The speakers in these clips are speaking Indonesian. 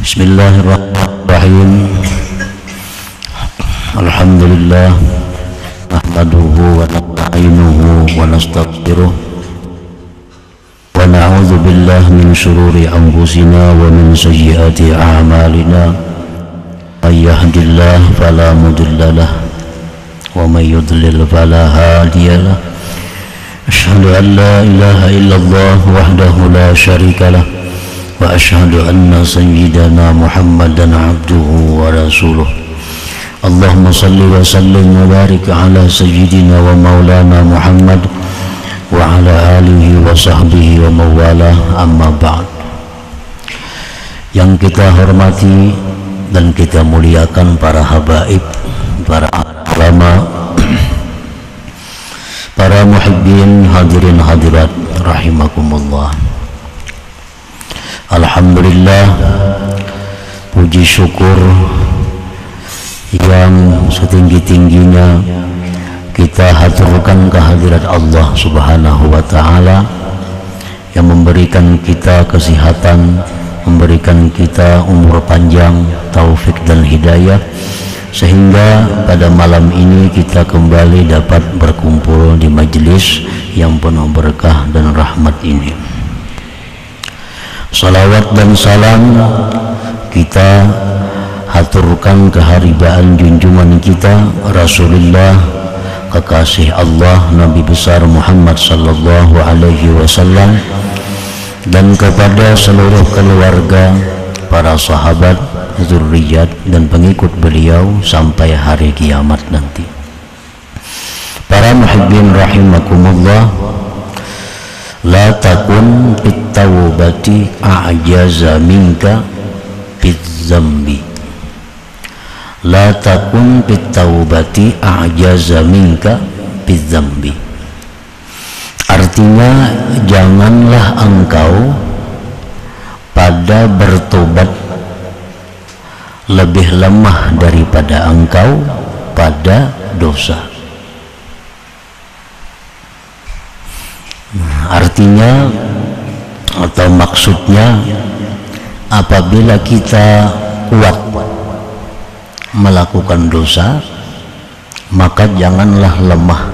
Bismillahirrahmanirrahim. Alhamdulillah nahmaduhu wa nasta'inuhu wa nastaghfiruh wa na'udzu billahi min shururi anfusina wa min sayyiati a'malina. May yahdihillahu fala mudilla lahu wa may yudlil fala hadiya lahu. Asyhadu an la ilaha illallah wahdahu la syarika lahu wa asyhadu anna sayyidana Muhammadan abduhu wa rasuluh. Allahumma salli wa sallim wa barik ala sayyidina wa maulana Muhammad wa ala alihi wa sahbihi wa mawalah, amma ba'd. Yang kita hormati dan kita muliakan para habaib, para ulama, para muhibbin, hadirin hadirat rahimakumullah. Alhamdulillah, puji syukur yang setinggi-tingginya kita haturkan kehadirat Allah Subhanahu wa ta'ala yang memberikan kita kesehatan, memberikan kita umur panjang, taufik dan hidayah, sehingga pada malam ini kita kembali dapat berkumpul di majelis yang penuh berkah dan rahmat ini. Salawat dan salam kita haturkan keharibaan junjungan kita Rasulullah, kekasih Allah, Nabi besar Muhammad sallallahu alaihi wasallam, dan kepada seluruh keluarga, para sahabat, zurriyat dan pengikut beliau sampai hari kiamat nanti. Para muhibbin rahimakumullah, la takun fit taubati a'jaza minka fit zambi. La takun fit taubati a'jaza minka fit zambi. Artinya, janganlah engkau pada bertobat lebih lemah daripada engkau pada dosa. Artinya atau maksudnya, apabila kita kuat melakukan dosa, maka janganlah lemah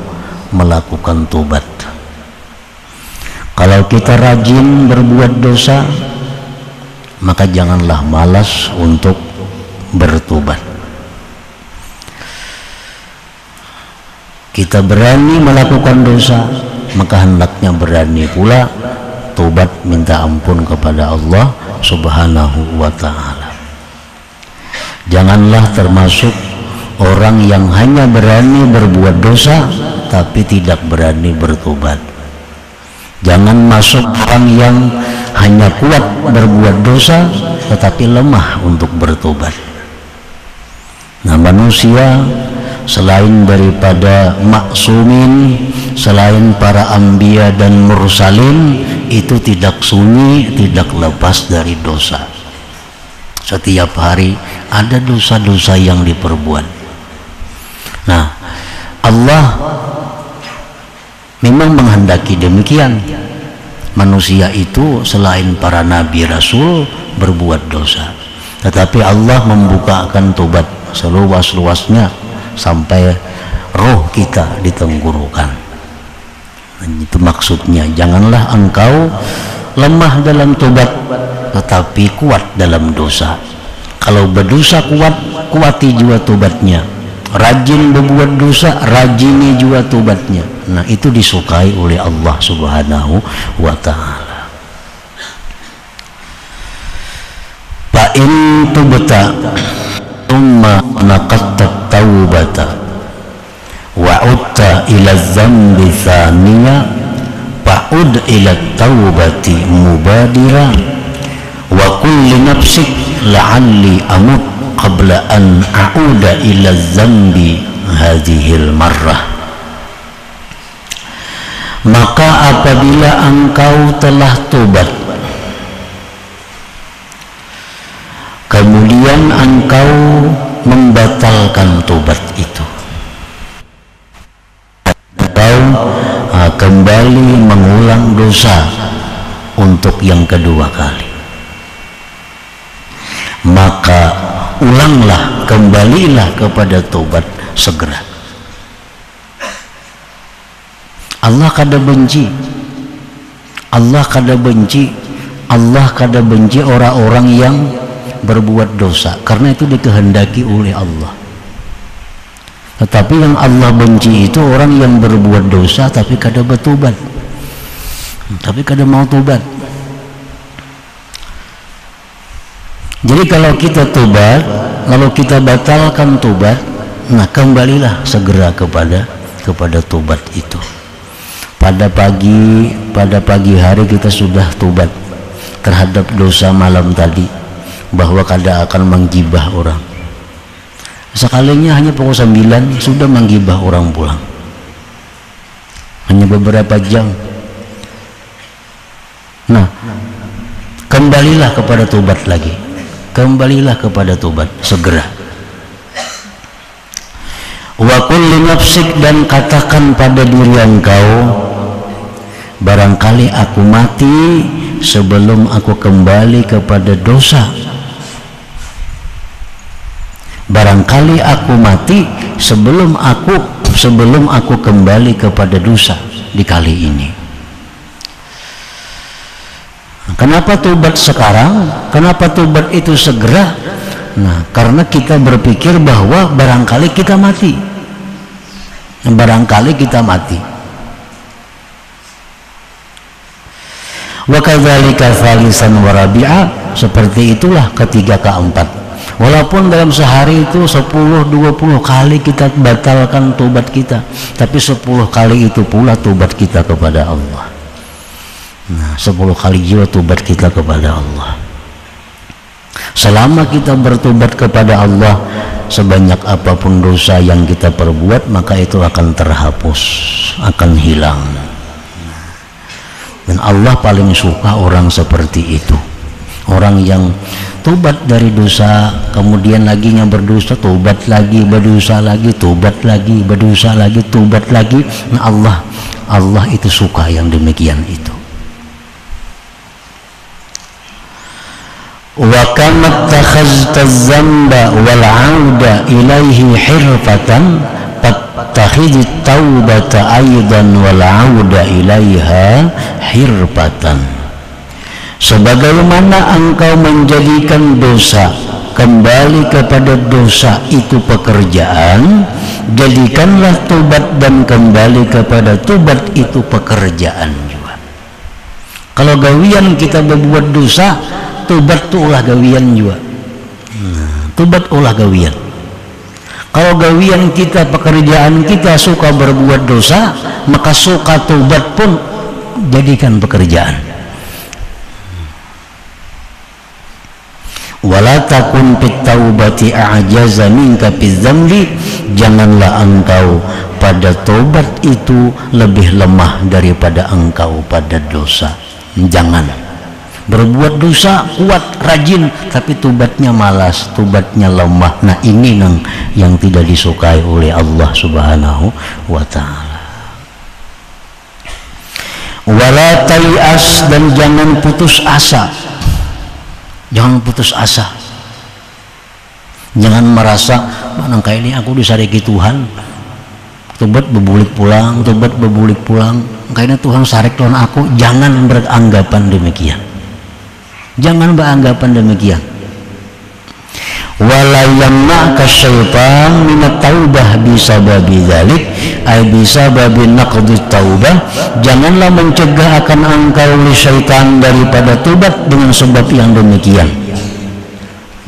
melakukan tobat. Kalau kita rajin berbuat dosa, maka janganlah malas untuk bertobat. Kita berani melakukan dosa, maka hendaknya berani pula tobat minta ampun kepada Allah Subhanahu wa ta'ala. Janganlah termasuk orang yang hanya berani berbuat dosa tapi tidak berani bertobat. Jangan masuk orang yang hanya kuat berbuat dosa tetapi lemah untuk bertobat. Nah, manusia selain daripada maksumin, selain para anbiya dan mursalin, itu tidak sunyi, tidak lepas dari dosa. Setiap hari ada dosa-dosa yang diperbuat. Nah, Allah memang menghendaki demikian. Manusia itu selain para nabi rasul berbuat dosa, tetapi Allah membukakan tobat seluas-luasnya sampai roh kita di tenggorokan. Itu maksudnya, janganlah engkau lemah dalam tobat tetapi kuat dalam dosa. Kalau berdosa kuati juga tobatnya. Rajin berbuat dosa, rajini juga tobatnya. Nah, itu disukai oleh Allah Subhanahu wa ta'ala. Fa in tubta thumma naqatta taubata wa utta ila dzambi thaniya fa'ud ila taubati mubadira wa kulli nafsik la'alli amut qabla an a'uda ila dzambi hadhil marrah. Maka apabila engkau telah tobat, kemudian engkau membatalkan tobat itu, atau kembali mengulang dosa untuk yang kedua kali, maka ulanglah, kembalilah kepada tobat segera. Allah kada benci, Allah kada benci, Allah kada benci orang-orang yang berbuat dosa, karena itu dikehendaki oleh Allah. Tetapi yang Allah benci itu orang yang berbuat dosa tapi kada bertobat, tapi kada mau tobat. Jadi kalau kita tobat, lalu kita batalkan tobat, nah kembalilah segera kepada tobat itu. Pada pagi hari kita sudah tobat terhadap dosa malam tadi, bahwa kada akan menggibah orang. Sekalinya hanya pukul 9 sudah menggibah orang pulang, hanya beberapa jam. Nah, kembalilah kepada tobat lagi, kembalilah kepada tobat segera. Wa kulli nafsik, dan katakan pada diri engkau, barangkali aku mati sebelum aku kembali kepada dosa. Barangkali aku mati sebelum aku kembali kepada dosa di kali ini. Kenapa tobat sekarang? Kenapa tobat itu segera? Nah, karena kita berpikir bahwa barangkali kita mati. Barangkali kita mati. Wa kadzalika tsalisan wa rabi'a, seperti itulah ketiga keempat. Walaupun dalam sehari itu 10-20 kali kita batalkan tobat kita, tapi 10 kali itu pula tobat kita kepada Allah. Nah, 10 kali juga tobat kita kepada Allah. Selama kita bertobat kepada Allah, sebanyak apapun dosa yang kita perbuat, maka itu akan terhapus, akan hilang. Dan Allah paling suka orang seperti itu, orang yang tobat dari dosa, kemudian laginya berdosa, tobat lagi, berdosa lagi, tobat lagi, berdosa lagi, tobat lagi. Nah, Allah itu suka yang demikian itu. Wa kama takhazta dzamba wal 'auda ilaihi hirfatan fattakhidh taubata aidan wal 'auda ilaiha hirfatan. Sebagaimana engkau menjadikan dosa, kembali kepada dosa itu pekerjaan, jadikanlah tobat dan kembali kepada tobat itu pekerjaan juga. Kalau gawian kita berbuat dosa, tobat itu ulah gawian juga. Tobat ulah gawian. Kalau gawian kita, pekerjaan kita suka berbuat dosa, maka suka tobat pun jadikan pekerjaan. Wala takun fit taubati a'jaza minka fidzambi, janganlah engkau pada tobat itu lebih lemah daripada engkau pada dosa. Jangan berbuat dosa kuat, rajin, tapi tobatnya malas, tobatnya lemah. Nah, ini yang tidak disukai oleh Allah Subhanahu wa ta'ala. Wala tay'as, dan jangan putus asa. Jangan putus asa. Jangan merasa nangka ini aku disariki Tuhan, tobat bebulik pulang, tobat bebulik pulang, kayaknya Tuhan sarik lawan aku. Jangan beranggapan demikian. Jangan beranggapan demikian. Wala yamna'ka syaitan minat taubah bisababi dzalik, ay bisababi naqdi taubah. Janganlah mencegah akan engkau oleh syaitan daripada tobat dengan sebab yang demikian.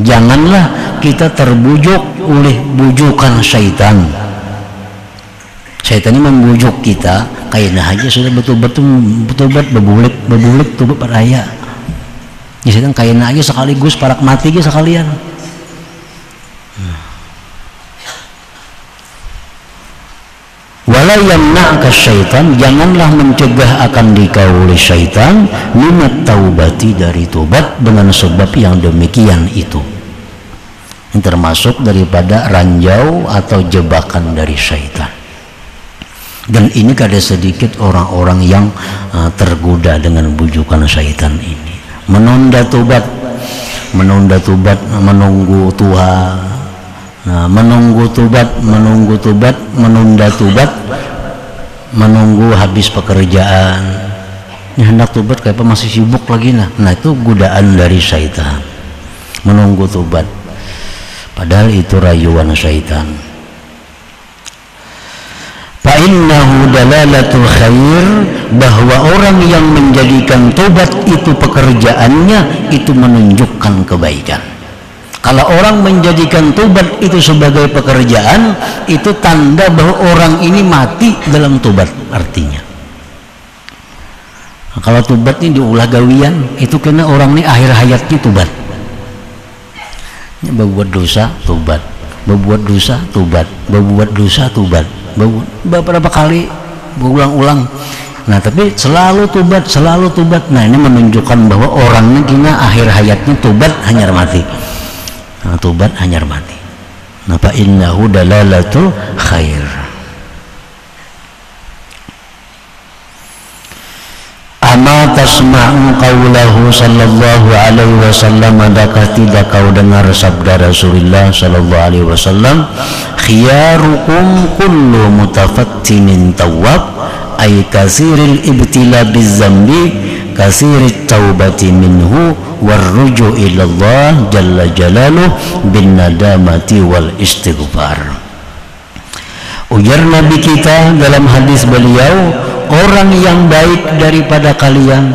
Janganlah kita terbujuk oleh bujukan syaitan. Syaitan ini membujuk kita, kayaknya aja sudah betul-betul bebulik tobat peraya. Ya, syaitan kayaknya aja sekaligus parak mati aja sekalian. Wala yamna'ka syaitan, janganlah mencegah akan dikau oleh syaitan minat taubati, dari tobat dengan sebab yang demikian itu. Ini termasuk daripada ranjau atau jebakan dari syaitan. Dan ini kada sedikit orang-orang yang tergoda dengan bujukan syaitan ini, menunda tobat. menunda tobat, menunggu tua. Nah, menunggu tobat, menunda tobat, menunggu habis pekerjaan. Ini hendak tobat kayak apa masih sibuk lagi nah. Nah, itu godaan dari syaitan. Menunggu tobat. Padahal itu rayuan syaitan. Fa innahu dalalatul khair, bahwa orang yang menjadikan tobat itu pekerjaannya, itu menunjukkan kebaikan. Kalau orang menjadikan tobat itu sebagai pekerjaan, itu tanda bahwa orang ini mati dalam tobat artinya. Nah, kalau tobat ini diulah gawian, itu kena orang ini akhir hayatnya tobat. Berbuat dosa tobat, berbuat dosa tobat, berbuat dosa tobat, beberapa kali berulang-ulang. Nah, tapi selalu tobat, selalu tobat. Nah, ini menunjukkan bahwa orangnya kena akhir hayatnya tobat hanyar mati. Nah, tobat hanyar mati. Nah, fa innahu dalalatul khair. Ama tasma'u qawlahu sallallahu alaihi wasallam, adakah tidak kau dengar sabda Rasulullah sallallahu alaihi wasallam, khiyarukum kullu mutafattinin tawwab, ay kasiril ibtila bizzambi kasirit taubati minhu warruju ilallah jalla jalaluh bin nadamati wal istighfar. Ujar Nabi kita dalam hadis beliau, orang yang baik daripada kalian,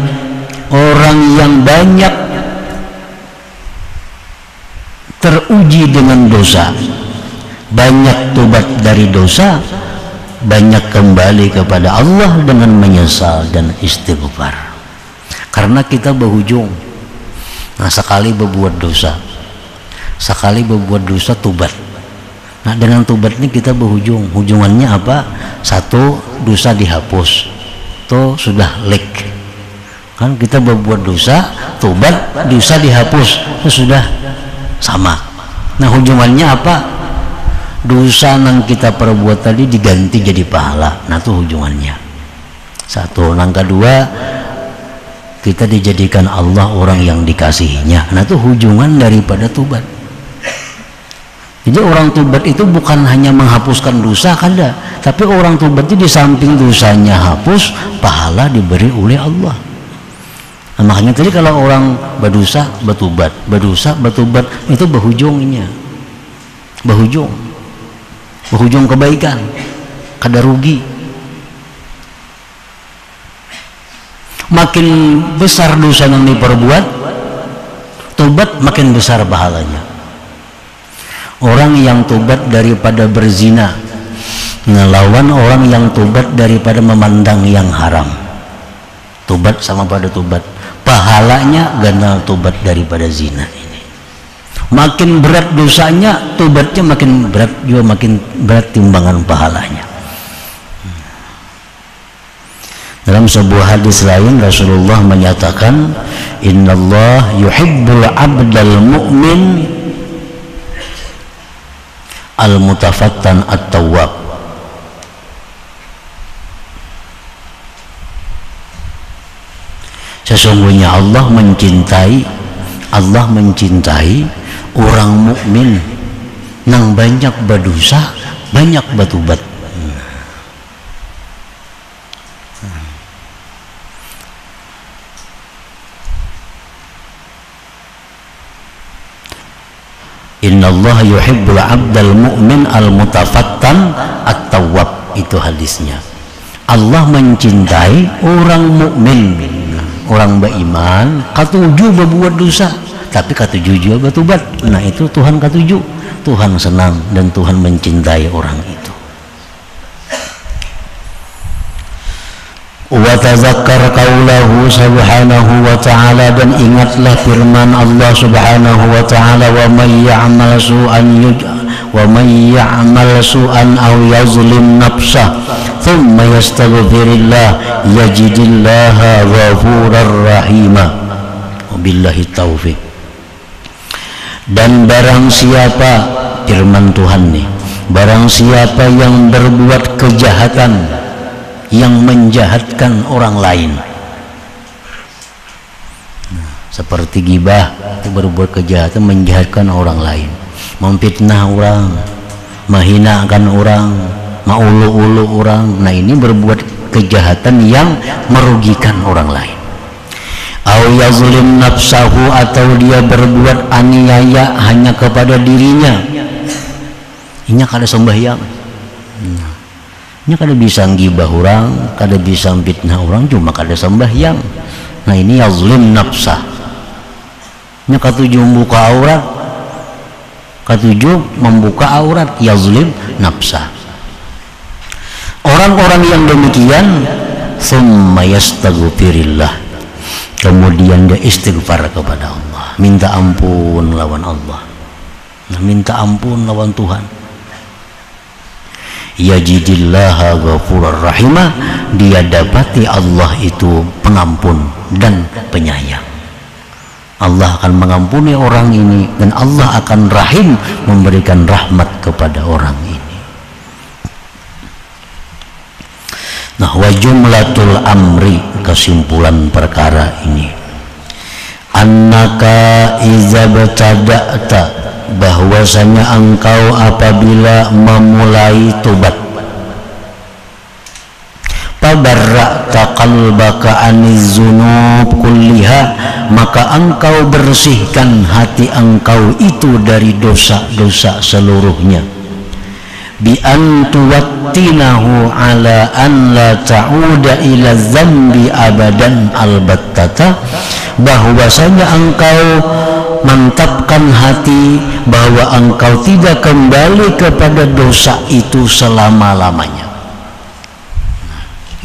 orang yang banyak teruji dengan dosa, banyak tobat dari dosa, banyak kembali kepada Allah dengan menyesal dan istighfar. Karena kita berhujung, nah sekali berbuat dosa, sekali berbuat dosa tobat. Nah, dengan tobat ini kita berhujung. Hujungannya apa? Satu, dosa dihapus, itu sudah lek. Kan kita berbuat dosa, tobat, dosa dihapus, itu sudah sama. Nah, hujungannya apa? Dosa yang kita perbuat tadi diganti jadi pahala. Nah, itu hujungannya. Satu. Yang kedua, kita dijadikan Allah orang yang dikasihinya. Nah, itu hujungan daripada tobat. Jadi orang tobat itu bukan hanya menghapuskan dosa, kada, tapi orang tobat itu di samping dosanya hapus, pahala diberi oleh Allah. Nah, makanya tadi kalau orang berdosa bertobat, berdosa bertobat, itu berhujungnya, berhujung kebaikan, kada rugi. Makin besar dosa yang diperbuat, tobat makin besar pahalanya. Orang yang tobat daripada berzina ngelawan orang yang tobat daripada memandang yang haram. Tobat sama pada tobat, pahalanya ganal tobat daripada zina ini. Makin berat dosanya, tobatnya makin berat juga, makin berat timbangan pahalanya. Dalam sebuah hadis lain Rasulullah menyatakan, innallah yuhibbul abdal mu'min al-mutafattan at-tawwab. Sesungguhnya Allah mencintai orang mukmin yang banyak berdosa, banyak bertobat. Innallaha yuhibbul abdal mu'min al-mutafattan at-tawwab. Itu hadisnya. Allah mencintai orang mukmin, orang beriman, katuju berbuat dosa, tapi katuju juga bertobat. Nah, itu Tuhan katuju. Tuhan senang dan Tuhan mencintai orang itu. Wa tazakkar qaulahu subhanahu wa ta'ala, dan ingatlah firman Allah subhanahu wa ta'ala, wa may ya'mal su'an aw yazlim nafsah thumma yastaghfirillah yajidillaha ghafurar rahima. Wabillahi taufiq. Dan barang siapa, firman Tuhan nih, barang siapa yang berbuat kejahatan, yang menjahatkan orang lain, seperti ghibah, itu berbuat kejahatan, menjahatkan orang lain, memfitnah orang, menghinakan orang, maulu-ulu orang. Nah, ini berbuat kejahatan yang merugikan orang lain. Au yazlim nafsahu, atau dia berbuat aniaya hanya kepada dirinya. Ini kada sembahyang, ini kada bisa ngibah orang, kada bisa fitnah orang, cuma kada sembahyang. Nah, ini yazlim nafsah. Ini katujuh membuka aurat, katujuh membuka aurat, yazlim nafsah. Orang-orang yang demikian summa yastaghfirillah, kemudian dia istighfar kepada Allah, minta ampun lawan Allah. Nah, minta ampun lawan Tuhan. Yajidillaha ghafurur rahimah, dia dapati Allah itu pengampun dan penyayang. Allah akan mengampuni orang ini dan Allah akan rahim, memberikan rahmat kepada orang ini. Nah, wa jumlatul amri, kesimpulan perkara ini, annaka iza batada'ta, bahwasanya engkau apabila memulai tobat, fabarra'ta qalbaka aniz zunub kulliha, maka engkau bersihkan hati engkau itu dari dosa-dosa seluruhnya. Bi an tuwattinahu ala an la ta'uda ila dzambi abadan albattata, bahwasanya engkau mantapkan hati bahwa engkau tidak kembali kepada dosa itu selama-lamanya.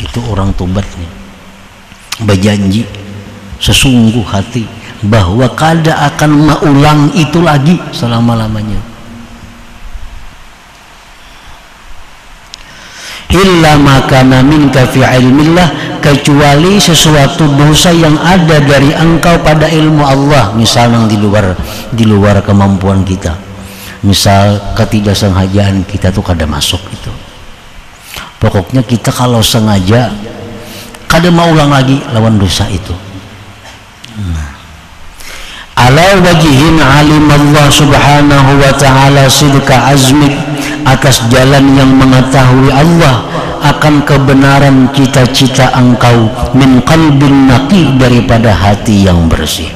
Itu orang tobat nih, berjanji sesungguh hati bahwa kada akan mengulang itu lagi selama-lamanya. Illa makana minka fi ilmillah, kecuali sesuatu dosa yang ada dari engkau pada ilmu Allah, misal yang di luar kemampuan kita, misal ketidaksengajaan kita tuh kada masuk itu. Pokoknya kita kalau sengaja kada mau ulang lagi lawan dosa itu. Ala wajihin alimallah subhanahu wa ta'ala sidqa azmik, atas jalan yang mengetahui Allah akan kebenaran cita-cita engkau, min qalbin naqi, daripada hati yang bersih.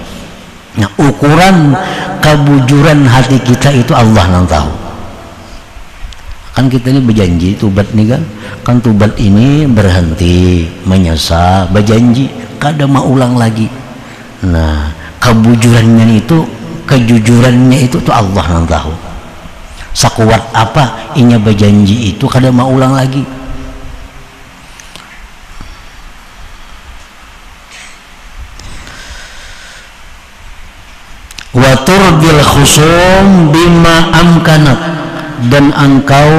Nah, ukuran kebujuran hati kita itu Allah yang tahu. Kan kita ini berjanji tobat nih kan tobat ini berhenti, menyesal, berjanji kada mau ulang lagi. Nah, kebujurannya itu, kejujurannya itu tuh Allah yang tahu. Sakuat apa inya berjanji itu kada mau ulang lagi. Wa turbil khusum bima amkanat, dan engkau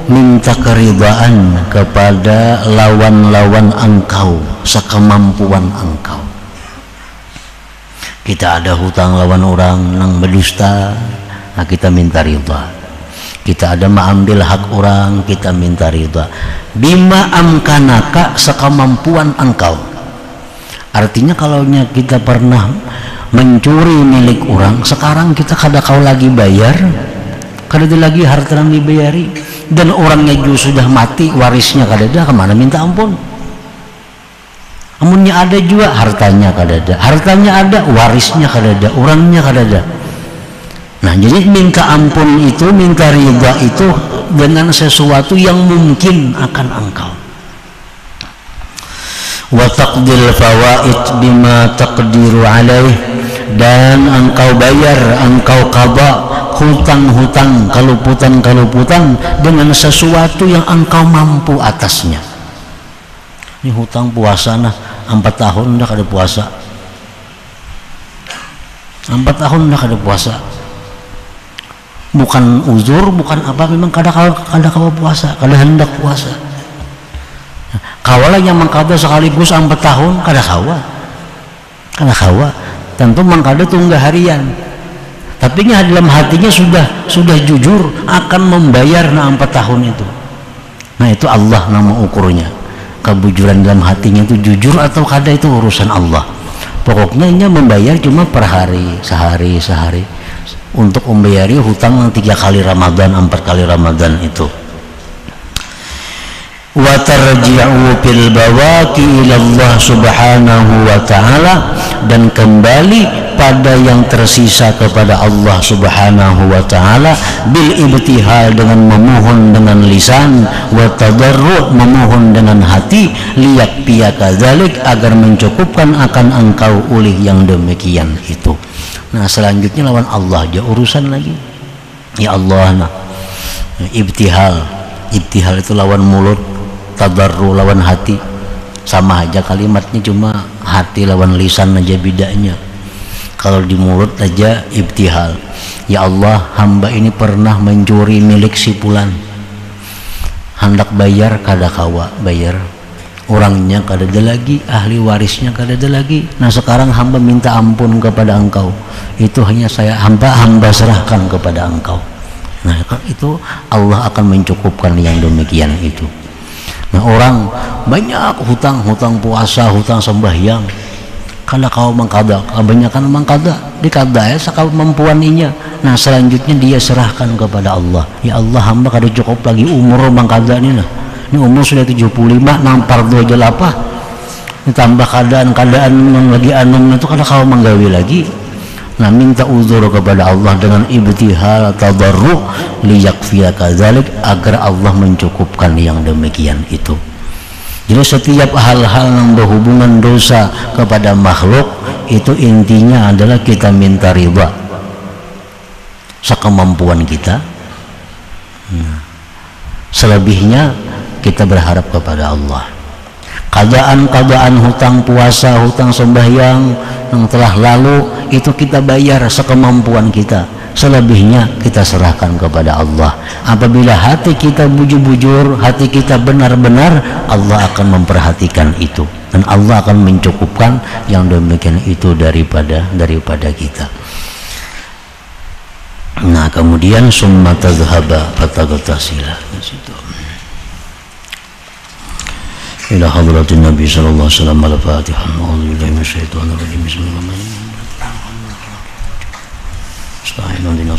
minta keridaan kepada lawan-lawan engkau sekemampuan engkau. Kita ada hutang lawan orang yang berdusta, nah kita minta ridha. Kita ada mengambil hak orang, kita minta ridha. Bima amkanaka, sekemampuan engkau. Artinya kalau kita pernah mencuri milik orang, sekarang kita kada kau lagi bayar, kada ada lagi harta yang dibayari, dan orangnya juga sudah mati, warisnya kada ada, kemana minta ampun? Amunnya ada juga hartanya kada ada, hartanya ada, warisnya kada ada, orangnya kada ada. Nah, jadi minta ampun itu, minta ridha itu dengan sesuatu yang mungkin akan engkau. Wa taqdil fawaid bima taqdiru alaih, dan engkau bayar, engkau qada hutang-hutang, keluputan-keluputan dengan sesuatu yang engkau mampu atasnya. Ini hutang puasa nah 4 tahun dah kada puasa, 4 tahun dah kada puasa, bukan uzur, bukan apa, memang kada kawa puasa, kada hendak puasa. Kawalah yang mengkada sekaligus 4 tahun kada kawa, tentu mengkada tunggu harian, tapi dalam hatinya sudah jujur akan membayar 4 tahun itu. Nah, itu Allah nama ukurnya. Kebujuran dalam hatinya itu jujur atau kada, itu urusan Allah. Pokoknya nya membayar cuma per hari, sehari untuk membayari hutang 3 kali Ramadan, 4 kali Ramadan itu. Wa tarji'u fil bawaqi ila Allah subhanahu wa ta'ala, dan kembali pada yang tersisa kepada Allah subhanahu wa ta'ala, bil ibtihal dengan memohon dengan lisan, wa tadarru' memohon dengan hati, liyakfiyaka dzalik agar mencukupkan akan engkau oleh yang demikian itu. Nah selanjutnya lawan Allah aja urusan lagi. Ya Allah, nah ibtihal itu lawan mulut, tadarru lawan hati, sama aja kalimatnya, cuma hati lawan lisan aja bedanya. Kalau di mulut aja ibtihal, ya Allah hamba ini pernah mencuri milik si fulan, hendak bayar kada kawa bayar, orangnya kada ada lagi, ahli warisnya kada ada lagi. Nah sekarang hamba minta ampun kepada engkau, itu hanya saya hamba serahkan kepada engkau. Nah kan itu Allah akan mencukupkan yang demikian itu. Nah orang banyak hutang puasa, hutang sembahyang, karena kau mengkada, kebanyakan mengkada, dikada ya sakal mampuaninya. Nah selanjutnya dia serahkan kepada Allah. Ya Allah hamba kada cukup lagi umur mengkada ini, nah ini umur sudah 75, nampar dua aja lapah, ditambah keadaan yang lagi anum itu kada kau menggawi lagi. Nah minta uzur kepada Allah dengan ibtihal tadarru liyakfiyaka dzalik agar Allah mencukupkan yang demikian itu. Jadi setiap hal-hal yang berhubungan dosa kepada makhluk itu intinya adalah kita minta riba sekemampuan kita. Nah, selebihnya kita berharap kepada Allah. Keadaan hutang puasa, hutang sembahyang yang telah lalu itu kita bayar sekemampuan kita, selebihnya kita serahkan kepada Allah. Apabila hati kita bujur-bujur, hati kita benar-benar, Allah akan memperhatikan itu dan Allah akan mencukupkan yang demikian itu daripada kita. Nah kemudian summa tadhhaba fatagtasila ila hadratin Nabi sallallahu alaihi wasallam. Al-Fatihah. A'udzubillahi minasyaitonir rajim. Bismillahirrahmanirrahim. Astagfirullahaladzim.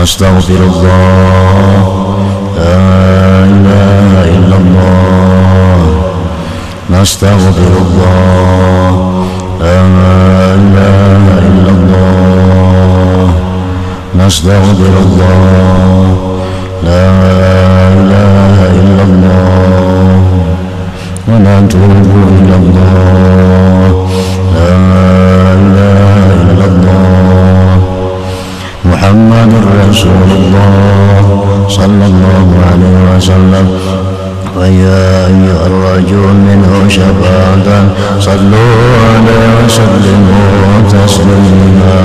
Astaghfirullah, la ilaha illallah. Astaghfirullah, la ilaha illallah. Astaghfirullah, la ilaha illallah. Wa natubu ilallah, la ilaha illallah. Muhammadur Rasulullah sallallahu alaihi wasallam. Wa ya ayyuhar rajul minhu syafa'atan sallu alaihi wa sallimu taslima.